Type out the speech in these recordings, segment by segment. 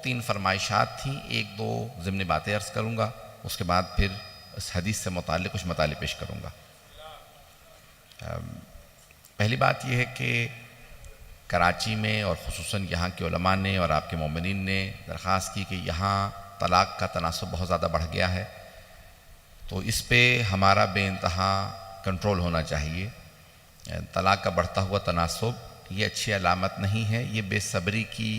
تین فرمائشات تھیں، ایک دو ضمنی باتیں عرض کروں گا، اس کے بعد پھر اس حدیث سے متعلق کچھ مطالب پیش کروں گا۔ پہلی بات یہ ہے کہ کراچی میں اور خصوصاً یہاں کے علماء نے اور آپ کے مومنین نے درخواست کی کہ یہاں طلاق کا تناسب بہت زیادہ بڑھ گیا ہے، تو اس پہ ہمارا بے انتہا کنٹرول ہونا چاہیے۔ طلاق کا بڑھتا ہوا تناسب یہ اچھی علامت نہیں ہے، یہ بے صبری کی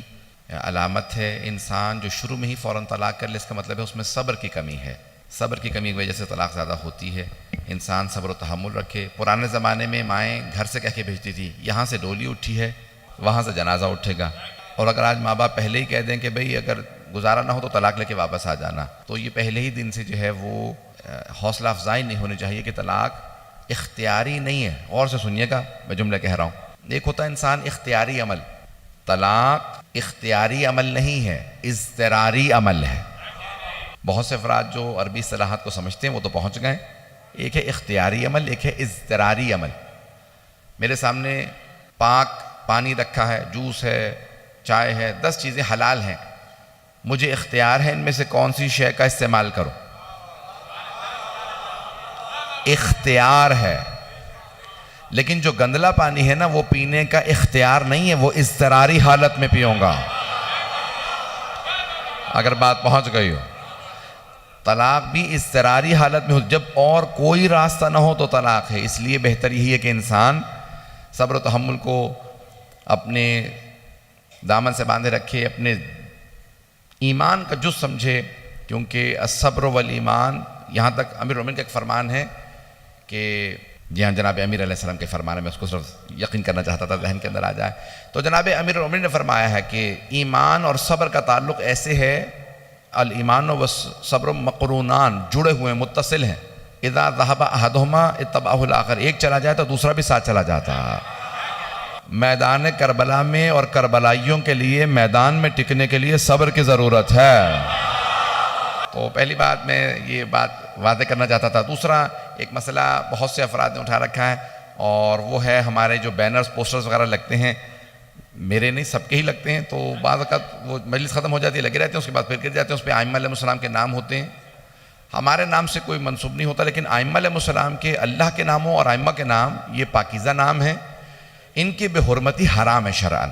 علامت ہے۔ انسان جو شروع میں ہی فوراً طلاق کر لے، اس کا مطلب ہے اس میں صبر کی کمی ہے، صبر کی کمی کی وجہ سے طلاق زیادہ ہوتی ہے۔ انسان صبر و تحمل رکھے۔ پرانے زمانے میں مائیں گھر سے کہہ کے بھیجتی تھی یہاں سے ڈولی اٹھی ہے وہاں سے جنازہ اٹھے گا، اور اگر آج ماں باپ پہلے ہی کہہ دیں کہ بھئی اگر گزارا نہ ہو تو طلاق لے کے واپس آ جانا، تو یہ پہلے ہی دن سے جو ہے وہ حوصلہ افزائی نہیں ہونی چاہیے کہ طلاق اختیاری نہیں ہے۔ غور سے سنیے گا میں جملہ کہہ رہا ہوں، ایک ہوتا ہے انسان اختیاری عمل، طلاق اختیاری عمل نہیں ہے، اضطراری عمل ہے۔ بہت سے افراد جو عربی اصطلاحات کو سمجھتے ہیں وہ تو پہنچ گئے۔ ایک ہے اختیاری عمل، ایک ہے اضطراری عمل۔ میرے سامنے پاک پانی رکھا ہے، جوس ہے، چائے ہے، 10 چیزیں حلال ہیں، مجھے اختیار ہے ان میں سے کون سی شے کا استعمال کروں، اختیار ہے۔ لیکن جو گندلا پانی ہے نا وہ پینے کا اختیار نہیں ہے، وہ اضطراری حالت میں پیوں گا۔ اگر بات پہنچ گئی ہو، طلاق بھی اضطراری حالت میں ہو، جب اور کوئی راستہ نہ ہو تو طلاق ہے۔ اس لیے بہتر یہی ہے کہ انسان صبر و تحمل کو اپنے دامن سے باندھے رکھے، اپنے ایمان کا جز سمجھے، کیونکہ الصبر والایمان، یہاں تک امیر المومنین کا ایک فرمان ہے کہ جی ہاں جناب امیر علیہ السلام کے فرمان ہے، میں اس کو صرف یقین کرنا چاہتا تھا ذہن کے اندر آ جائے۔ تو جناب امیر المومنین نے فرمایا ہے کہ ایمان اور صبر کا تعلق ایسے ہے، الایمان والصبر مقرونان، جڑے ہوئے متصل ہیں، اذا ذهب احدهما اتبعه الاخر، ایک چلا جائے تو دوسرا بھی ساتھ چلا جاتا۔ میدان کربلا میں اور کربلائیوں کے لیے میدان میں ٹکنے کے لیے صبر کی ضرورت ہے۔ تو پہلی بات میں یہ بات واضح کرنا چاہتا تھا۔ دوسرا ایک مسئلہ بہت سے افراد نے اٹھا رکھا ہے، اور وہ ہے ہمارے جو بینرز پوسٹرز وغیرہ لگتے ہیں، میرے نہیں سب کے ہی لگتے ہیں، تو بعض اوقات وہ مجلس ختم ہو جاتی ہے لگے رہتے ہیں، اس کے بعد پھر گر جاتے ہیں، اس پہ ائمہ علیہ السلام کے نام ہوتے ہیں۔ ہمارے نام سے کوئی منسوب نہیں ہوتا، لیکن ائمہ علیہ السلام کے اللہ کے ناموں اور ائمہ کے نام یہ پاکیزہ نام ہیں، ان کی بے حرمتی حرام ہے شرعاً،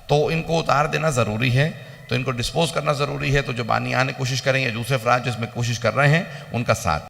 تو ان کو اتار دینا ضروری ہے، تو ان کو ڈسپوز کرنا ضروری ہے۔ تو جو بانیان کوشش کریں یا دوسرے افراد جو اس میں کوشش کر رہے ہیں ان کا ساتھ